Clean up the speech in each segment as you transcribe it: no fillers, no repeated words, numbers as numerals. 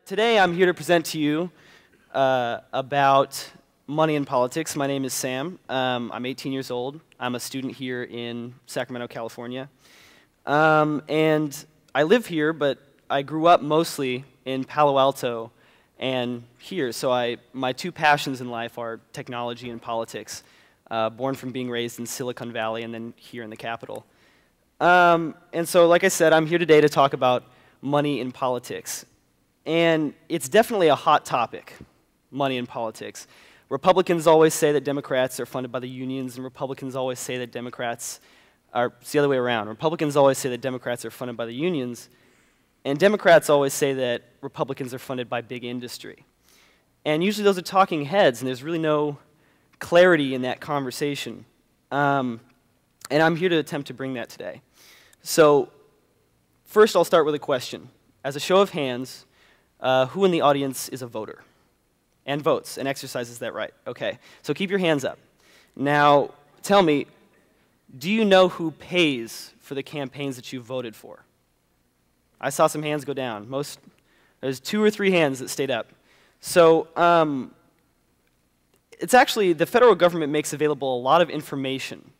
Today I'm here to present to you about money in politics. My name is Sam. I'm 18 years old. I'm a student here in Sacramento, California. And I live here, but I grew up mostly in Palo Alto and here. So my two passions in life are technology and politics, born from being raised in Silicon Valley and then here in the capital. And so, like I said, I'm here today to talk about money in politics. And it's definitely a hot topic, money in politics. Republicans always say that Democrats are funded by the unions, and Republicans always say that Democrats are, it's the other way around. Republicans always say that Democrats are funded by the unions, and Democrats always say that Republicans are funded by big industry. And usually those are talking heads, and there's really no clarity in that conversation. And I'm here to attempt to bring that today. So first I'll start with a question. As a show of hands, who in the audience is a voter and votes and exercises that right? Okay, so keep your hands up. Now, tell me, do you know who pays for the campaigns that you voted for? I saw some hands go down. There's 2 or 3 hands that stayed up. So it's actually, the federal government makes available a lot of information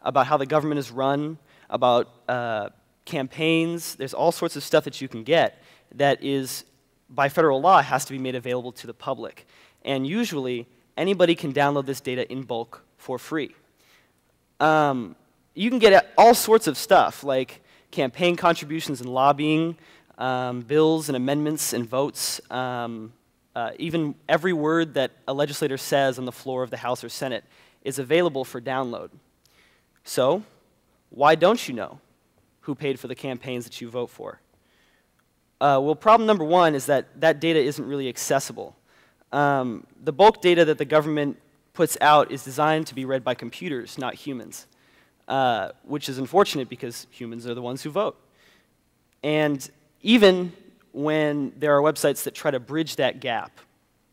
about how the government is run, about campaigns. There's all sorts of stuff that you can get that is, by federal law, has to be made available to the public. And usually, anybody can download this data in bulk for free. You can get all sorts of stuff, like campaign contributions and lobbying, bills and amendments and votes, even every word that a legislator says on the floor of the House or Senate is available for download. So, why don't you know who paid for the campaigns that you vote for? Well, problem number one is that that data isn't really accessible. The bulk data that the government puts out is designed to be read by computers, not humans, which is unfortunate because humans are the ones who vote. And even when there are websites that try to bridge that gap,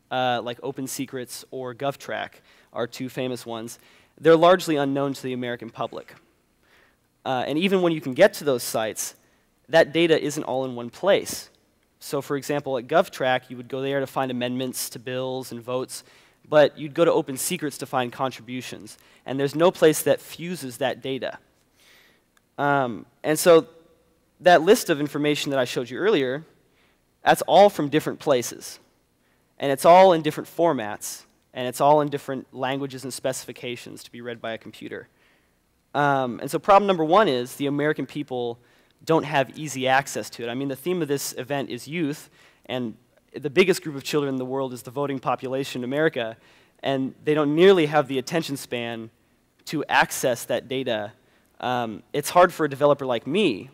like Open Secrets or GovTrack are 2 famous ones, they're largely unknown to the American public. And even when you can get to those sites, that data isn't all in one place. So for example, at GovTrack, you would go there to find amendments to bills and votes, but you'd go to Open Secrets to find contributions. And there's no place that fuses that data. And so that list of information that I showed you earlier, that's all from different places. And it's all in different formats, and it's all in different languages and specifications to be read by a computer. And so problem number one is the American people don't have easy access to it. I mean, the theme of this event is youth, and the biggest group of children in the world is the voting population in America, and they don't nearly have the attention span to access that data. It's hard for a developer like me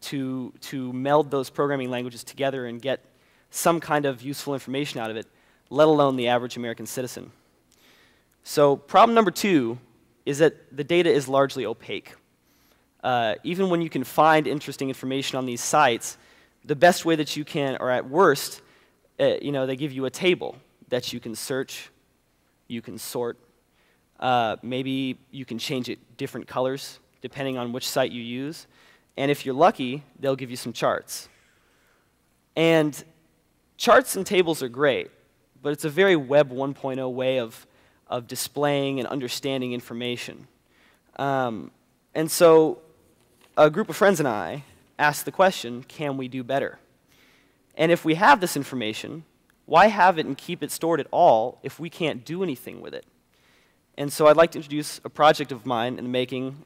to meld those programming languages together and get some kind of useful information out of it, let alone the average American citizen. So problem number 2 is that the data is largely opaque. Even when you can find interesting information on these sites, the best way that you can, or at worst, they give you a table that you can search, you can sort, maybe you can change it different colors depending on which site you use, and if you're lucky, they'll give you some charts. And charts and tables are great, but it's a very Web 1.0 way of displaying and understanding information. And so a group of friends and I asked the question, can we do better? And if we have this information, why have it and keep it stored at all if we can't do anything with it? And so I'd like to introduce a project of mine in the making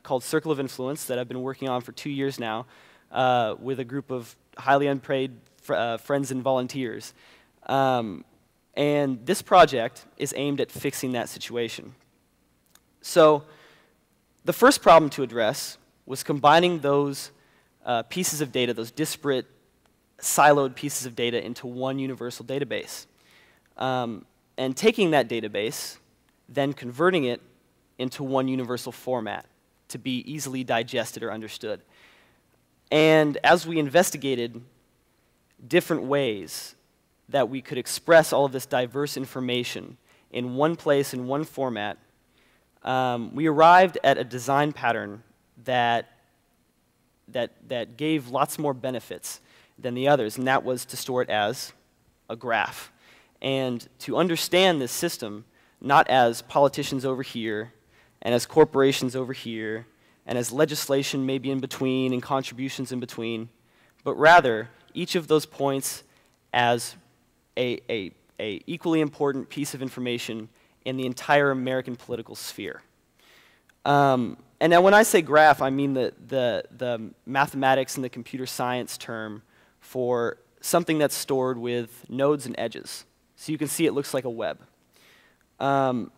called Circle of Influence that I've been working on for 2 years now with a group of highly unpaid friends and volunteers. And this project is aimed at fixing that situation. So the first problem to address was combining those pieces of data, those disparate, siloed pieces of data into one universal database. And taking that database, then converting it into one universal format to be easily digested or understood. And as we investigated different ways that we could express all of this diverse information in one place, in one format, we arrived at a design pattern that gave lots more benefits than the others, and that was to store it as a graph. And to understand this system, not as politicians over here, and as corporations over here, and as legislation maybe in between, and contributions in between, but rather each of those points as a equally important piece of information in the entire American political sphere. And now when I say graph, I mean the mathematics and the computer science term for something that's stored with nodes and edges. So you can see it looks like a web. And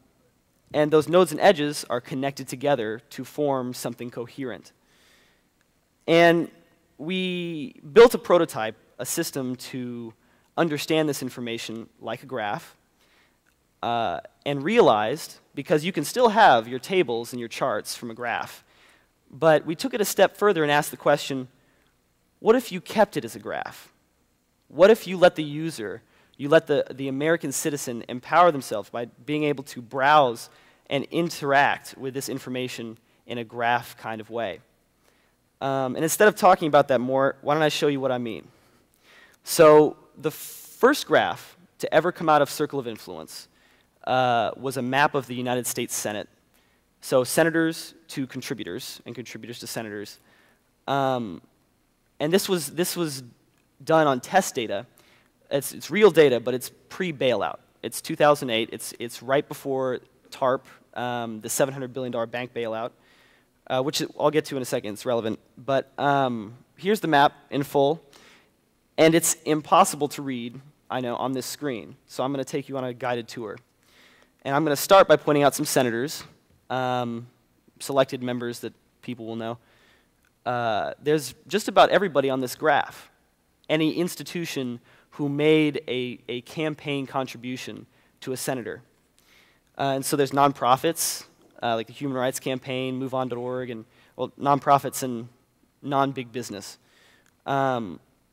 those nodes and edges are connected together to form something coherent. And we built a prototype, a system to understand this information like a graph, and realized, because you can still have your tables and your charts from a graph, but we took it a step further and asked the question, what if you kept it as a graph? What if you let the user, you let the American citizen empower themselves by being able to browse and interact with this information in a graph kind of way? And instead of talking about that more, why don't I show you what I mean? So the first graph to ever come out of Circle of Influence was a map of the United States Senate. So senators to contributors, and contributors to senators. And this was done on test data. It's real data, but it's pre-bailout. It's 2008. It's right before TARP, the $700 billion bank bailout, which I'll get to in a second. It's relevant. But here's the map in full. And it's impossible to read, I know, on this screen. So I'm going to take you on a guided tour. And I'm going to start by pointing out some senators, selected members that people will know. There's just about everybody on this graph. Any institution who made a campaign contribution to a senator. And so there's nonprofits, like the Human Rights Campaign, MoveOn.org, and well, nonprofits and non-big business.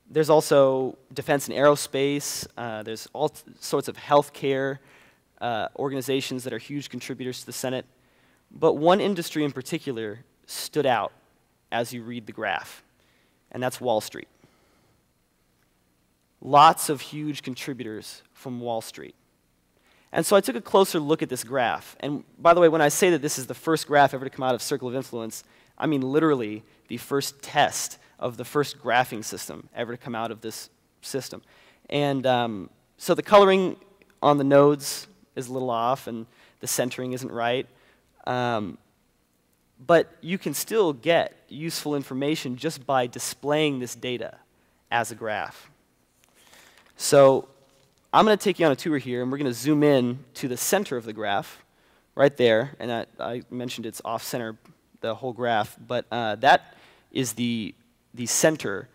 There's also defense and aerospace. There's all sorts of healthcare organizations that are huge contributors to the Senate. But one industry in particular stood out as you read the graph, and that's Wall Street. Lots of huge contributors from Wall Street. And so I took a closer look at this graph. And by the way, when I say that this is the first graph ever to come out of Circle of Influence, I mean literally the first test of the first graphing system ever to come out of this system. And so the coloring on the nodes is a little off, and the centering isn't right. But you can still get useful information just by displaying this data as a graph. So I'm going to take you on a tour here, and we're going to zoom in to the center of the graph, right there. And I mentioned it's off-center, the whole graph, but that is the center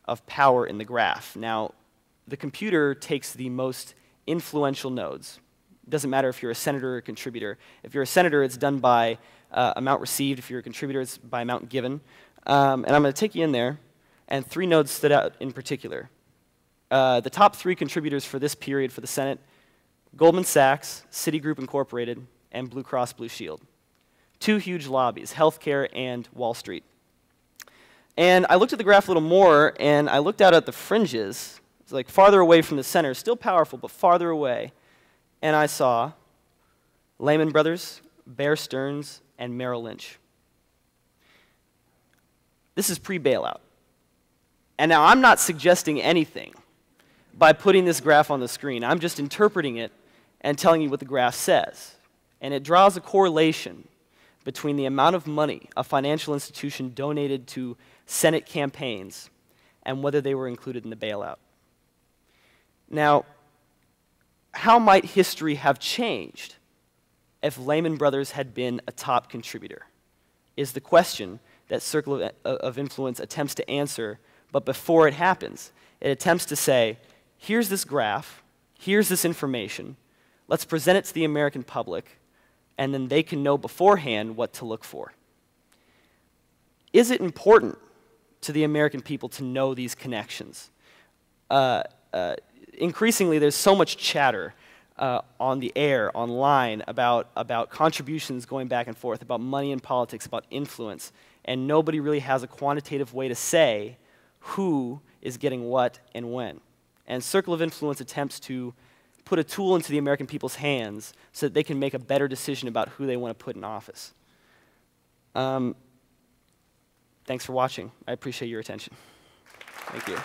of power in the graph. Now, the computer takes the most influential nodes. It doesn't matter if you're a senator or a contributor. If you're a senator, it's done by amount received. If you're a contributor, it's by amount given. And I'm going to take you in there, and 3 nodes stood out in particular. The top 3 contributors for this period for the Senate: Goldman Sachs, Citigroup Incorporated, and Blue Cross Blue Shield. 2 huge lobbies, healthcare and Wall Street. And I looked at the graph a little more, and I looked out at the fringes. It's like farther away from the center, still powerful, but farther away. And I saw Lehman Brothers, Bear Stearns, and Merrill Lynch. This is pre-bailout. And now I'm not suggesting anything by putting this graph on the screen. I'm just interpreting it and telling you what the graph says. And it draws a correlation between the amount of money a financial institution donated to Senate campaigns and whether they were included in the bailout. Now, how might history have changed if Lehman Brothers had been a top contributor? Is the question that Circle of Influence attempts to answer, but before it happens, it attempts to say, here's this graph, here's this information, let's present it to the American public, and then they can know beforehand what to look for. Is it important to the American people to know these connections? Increasingly, there's so much chatter on the air, online, about contributions going back and forth, about money in politics, about influence, and nobody really has a quantitative way to say who is getting what and when. And Circle of Influence attempts to put a tool into the American people's hands so that they can make a better decision about who they want to put in office. Thanks for watching. I appreciate your attention. Thank you.